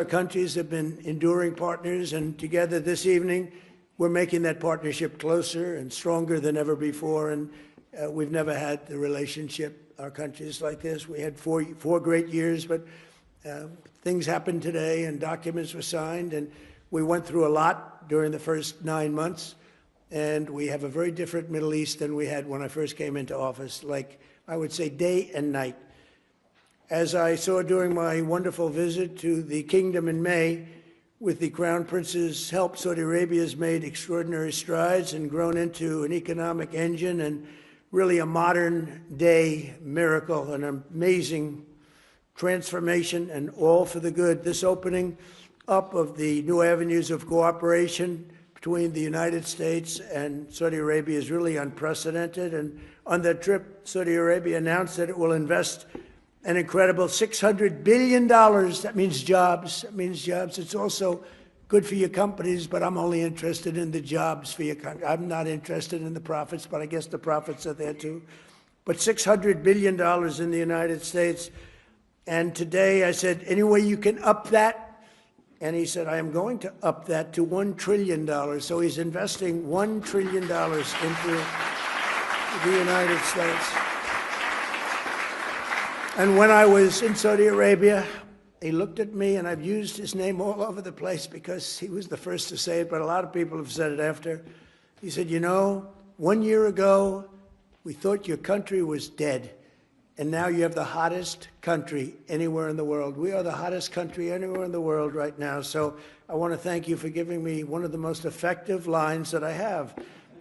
Our countries have been enduring partners, and together this evening, we're making that partnership closer and stronger than ever before. And we've never had the relationship, our countries, like this. We had four great years, but things happened today, and documents were signed, and we went through a lot during the first 9 months. And we have a very different Middle East than we had when I first came into office, like I would say day and night. As I saw during my wonderful visit to the kingdom in May, with the Crown Prince's help, Saudi Arabia has made extraordinary strides and grown into an economic engine and really a modern-day miracle, an amazing transformation, and all for the good. This opening up of the new avenues of cooperation between the United States and Saudi Arabia is really unprecedented. And on that trip, Saudi Arabia announced that it will invest an incredible $600 billion. That means jobs. That means jobs. It's also good for your companies, but I'm only interested in the jobs for your country. I'm not interested in the profits, but I guess the profits are there too. But $600 billion in the United States. And today I said, any way you can up that? And he said, I am going to up that to $1 trillion. So he's investing $1 trillion into the United States. And when I was in Saudi Arabia, he looked at me, and I've used his name all over the place because he was the first to say it, but a lot of people have said it after. He said, you know, 1 year ago, we thought your country was dead, and now you have the hottest country anywhere in the world. We are the hottest country anywhere in the world right now. So I want to thank you for giving me one of the most effective lines that I have.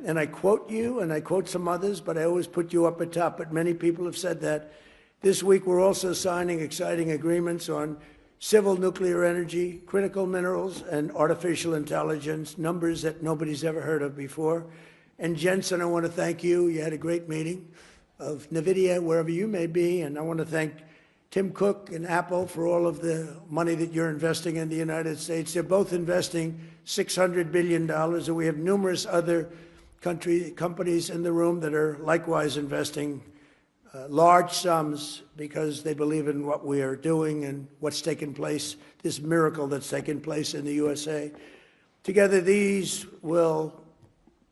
And I quote you, and I quote some others, but I always put you up at top. But many people have said that. This week, we're also signing exciting agreements on civil nuclear energy, critical minerals, and artificial intelligence, numbers that nobody's ever heard of before. And Jensen, I want to thank you. You had a great meeting of NVIDIA, wherever you may be. And I want to thank Tim Cook and Apple for all of the money that you're investing in the United States. They're both investing $600 billion, and we have numerous other companies in the room that are likewise investing large sums because they believe in what we are doing and what's taken place, this miracle that's taken place in the USA. Together, these will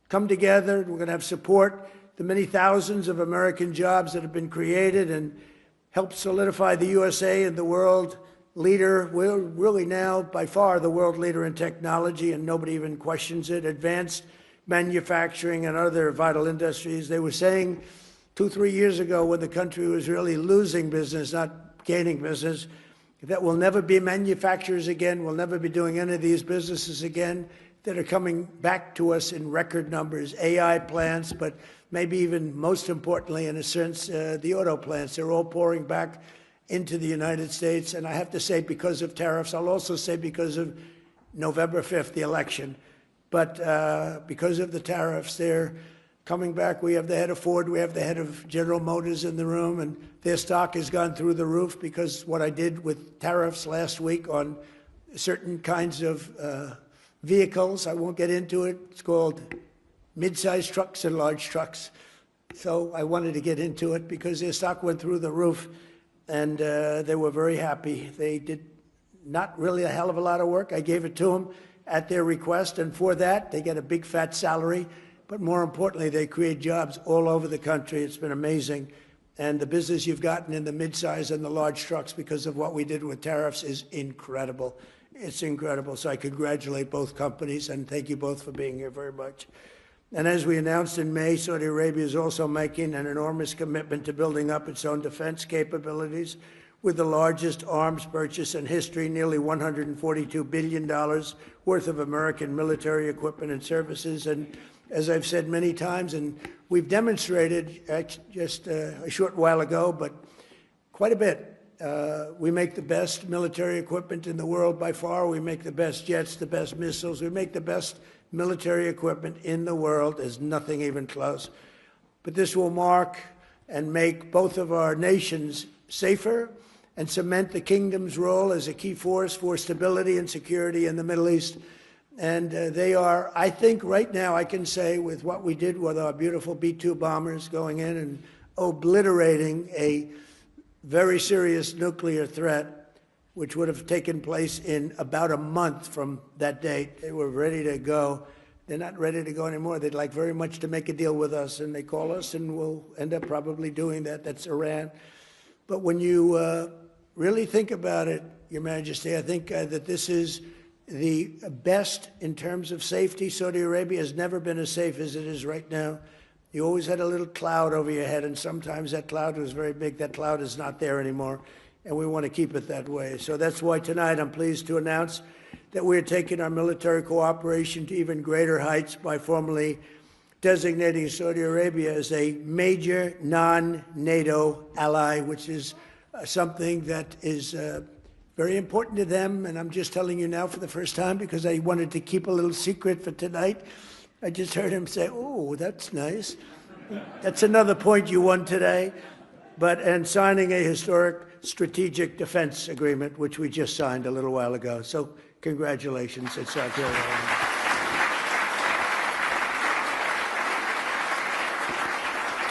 come together. We're going to have support the many thousands of American jobs that have been created and help solidify the USA and the world leader. We're really now, by far, the world leader in technology, and nobody even questions it. Advanced manufacturing and other vital industries. They were saying 2-3 years ago, when the country was really losing business, not gaining business, that we'll never be manufacturers again, we'll never be doing any of these businesses again, that are coming back to us in record numbers. AI plants, but maybe even most importantly, in a sense, the auto plants. They're all pouring back into the United States. And I have to say, because of tariffs, I'll also say because of November 5th, the election. But because of the tariffs, they're coming back. We have the head of Ford, we have the head of General Motors in the room, and their stock has gone through the roof because what I did with tariffs last week on certain kinds of vehicles, I won't get into it. It's called mid-sized trucks and large trucks. So I wanted to get into it because their stock went through the roof, and they were very happy. They did not really a hell of a lot of work. I gave it to them at their request, and for that, they get a big fat salary. But more importantly, they create jobs all over the country. It's been amazing. And the business you've gotten in the midsize and the large trucks because of what we did with tariffs is incredible. It's incredible. So I congratulate both companies, and thank you both for being here very much. And as we announced in May, Saudi Arabia is also making an enormous commitment to building up its own defense capabilities with the largest arms purchase in history, nearly $142 billion worth of American military equipment and services. And as I've said many times, and we've demonstrated just a short while ago, but quite a bit. We make the best military equipment in the world by far. We make the best jets, the best missiles. We make the best military equipment in the world. There's nothing even close. But this will mark and make both of our nations safer and cement the kingdom's role as a key force for stability and security in the Middle East. And they are, I think right now, I can say with what we did with our beautiful B-2 bombers going in and obliterating a very serious nuclear threat, which would have taken place in about a month from that date. They were ready to go. They're not ready to go anymore. They'd like very much to make a deal with us, and they call us, and we'll end up probably doing that. That's Iran. But when you really think about it, Your Majesty, I think that this is the best in terms of safety. Saudi Arabia has never been as safe as it is right now. You always had a little cloud over your head, and sometimes that cloud was very big. That cloud is not there anymore, and we want to keep it that way. So that's why tonight I'm pleased to announce that we're taking our military cooperation to even greater heights by formally designating Saudi Arabia as a major non-NATO ally, which is something that is very important to them. And I'm just telling you now for the first time because I wanted to keep a little secret for tonight. I just heard him say, "Oh, that's nice." That's another point you won today. And signing a historic strategic defense agreement, which we just signed a little while ago. So congratulations. It's our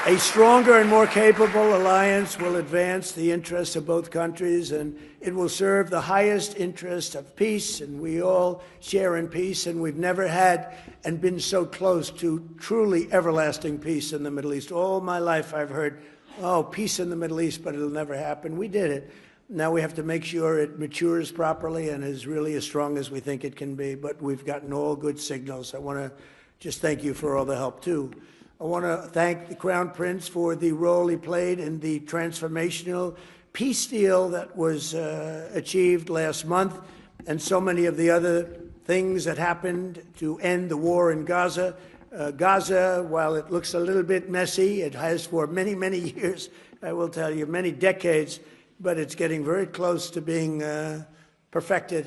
A stronger and more capable alliance will advance the interests of both countries, and it will serve the highest interest of peace, and we all share in peace, and we've never had and been so close to truly everlasting peace in the Middle East. All my life I've heard, oh, peace in the Middle East, but it'll never happen. We did it. Now we have to make sure it matures properly and is really as strong as we think it can be, but we've gotten all good signals. I want to just thank you for all the help, too. I want to thank the Crown Prince for the role he played in the transformational peace deal that was achieved last month, and so many of the other things that happened to end the war in Gaza. Gaza, while it looks a little bit messy, it has for many, many years, I will tell you, many decades, but it's getting very close to being perfected,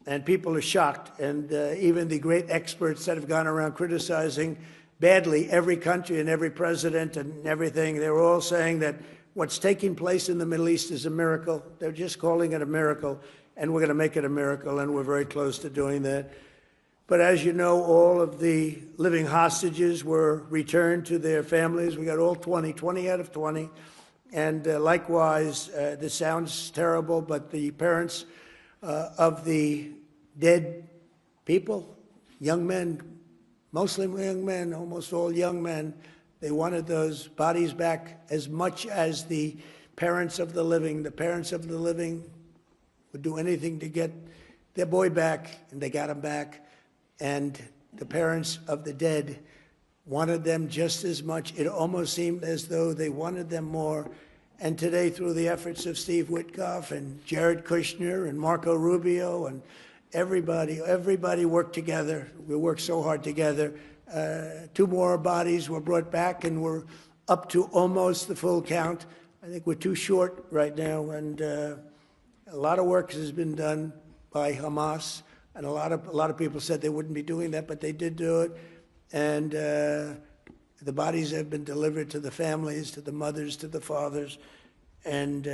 and people are shocked. And even the great experts that have gone around criticizing badly every country and every president and everything, they were all saying that what's taking place in the Middle East is a miracle. They're just calling it a miracle, and we're going to make it a miracle, and we're very close to doing that. But as you know, all of the living hostages were returned to their families. We got all 20 out of 20. And likewise, this sounds terrible, but the parents of the dead people, young men, mostly young men, almost all young men, they wanted those bodies back as much as the parents of the living. The parents of the living would do anything to get their boy back, and they got him back. And the parents of the dead wanted them just as much. It almost seemed as though they wanted them more. And today, through the efforts of Steve Witkoff and Jared Kushner and Marco Rubio and everybody worked together. We worked so hard together. 2 more bodies were brought back, and we're up to almost the full count. I think we're too short right now, and a lot of work has been done by Hamas, and a lot of people said they wouldn't be doing that, but they did do it. And the bodies have been delivered to the families, to the mothers, to the fathers, and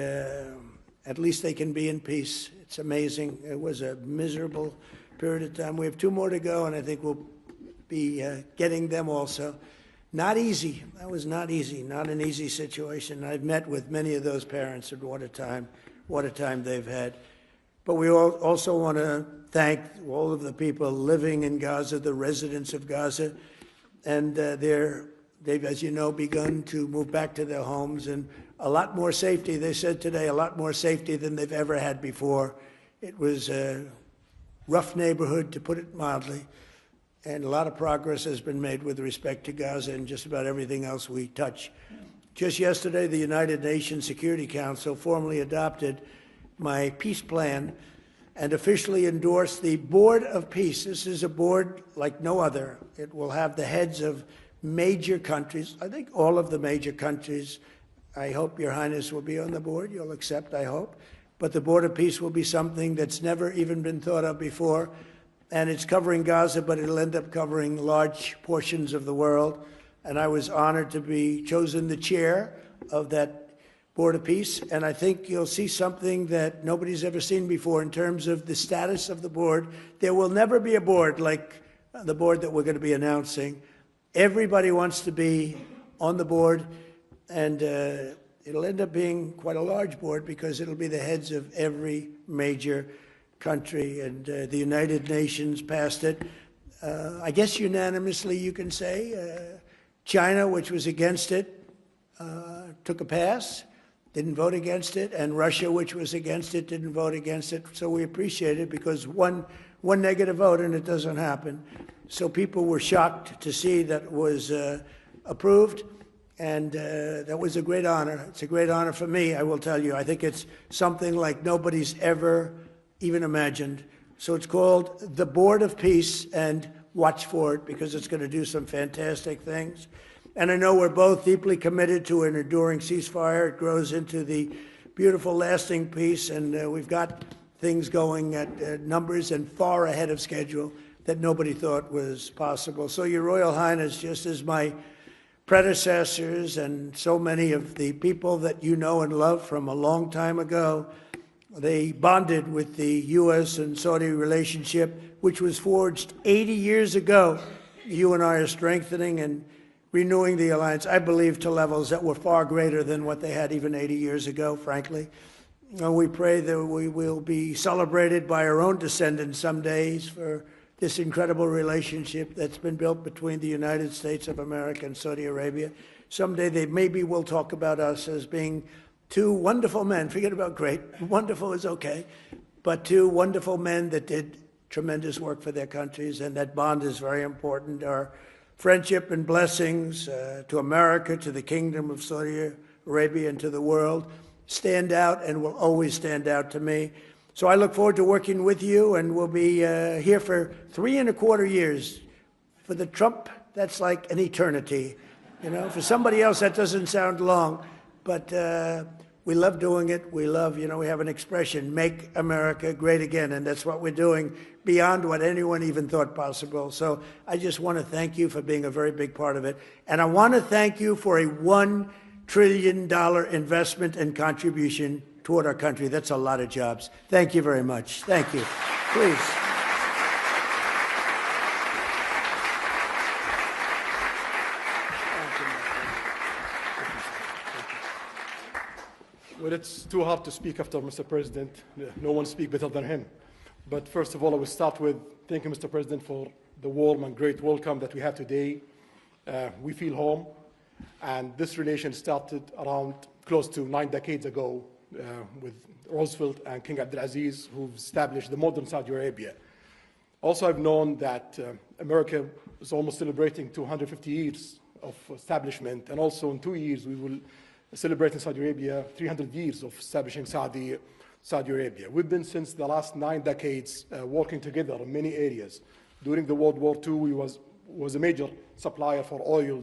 at least they can be in peace. It's amazing. It was a miserable period of time. We have 2 more to go, and I think we'll be getting them also. Not easy. That was not easy, not an easy situation. I've met with many of those parents, and what a time they've had. But we also want to thank all of the people living in Gaza, the residents of Gaza, and they've, as you know, begun to move back to their homes, and a lot more safety. They said today a lot more safety than they've ever had before. It was a rough neighborhood, to put it mildly, and a lot of progress has been made with respect to Gaza and just about everything else we touch. Just yesterday, the United Nations Security Council formally adopted my peace plan and officially endorsed the Board of Peace. This is a board like no other. It will have the heads of major countries, I think all of the major countries. I hope Your Highness will be on the board. You'll accept, I hope. But the Board of Peace will be something that's never even been thought of before. And it's covering Gaza, but it'll end up covering large portions of the world. And I was honored to be chosen the chair of that Board of Peace. And I think you'll see something that nobody's ever seen before in terms of the status of the board. There will never be a board like the board that we're going to be announcing. Everybody wants to be on the board, and It'll end up being quite a large board because it'll be the heads of every major country, and the United Nations passed it. I guess unanimously, you can say. China, which was against it, took a pass, didn't vote against it, and Russia, which was against it, didn't vote against it. So we appreciate it because one negative vote and it doesn't happen. So people were shocked to see that it was approved, and that was a great honor. It's a great honor for me, I will tell you. I think it's something like nobody's ever even imagined. So it's called the Board of Peace, and watch for it because it's going to do some fantastic things. And I know we're both deeply committed to an enduring ceasefire. It grows into the beautiful, lasting peace, and we've got things going at numbers and far ahead of schedule that nobody thought was possible. So, Your Royal Highness, just as my predecessors and so many of the people that you know and love from a long time ago, they bonded with the U.S. and Saudi relationship, which was forged 80 years ago. You and I are strengthening and renewing the alliance, I believe, to levels that were far greater than what they had even 80 years ago, frankly. And we pray that we will be celebrated by our own descendants some days for this incredible relationship that's been built between the United States of America and Saudi Arabia. Someday they maybe will talk about us as being two wonderful men. Forget about great. Wonderful is okay. But two wonderful men that did tremendous work for their countries, and that bond is very important. Our friendship and blessings to America, to the Kingdom of Saudi Arabia, and to the world stand out and will always stand out to me. So I look forward to working with you, and we'll be here for 3¼ years. For the Trump, that's like an eternity. You know, for somebody else, that doesn't sound long, but we love doing it. We love, you know, we have an expression, make America great again, and that's what we're doing beyond what anyone even thought possible. So I just want to thank you for being a very big part of it. And I want to thank you for a $1 trillion investment and contribution toward our country. That's a lot of jobs. Thank you very much. Thank you. Please. Well, it's too hard to speak after Mr. President. No one speaks better than him. But first of all, I will start with thanking Mr. President for the warm and great welcome that we have today. We feel home, and this relation started around close to 9 decades ago with Roosevelt and King Abdulaziz, who established the modern Saudi Arabia. Also, I've known that America is almost celebrating 250 years of establishment, and also in 2 years we will celebrate in Saudi Arabia 300 years of establishing Saudi Arabia. We've been, since the last 9 decades, working together in many areas. During the World War II, we was a major supplier for oil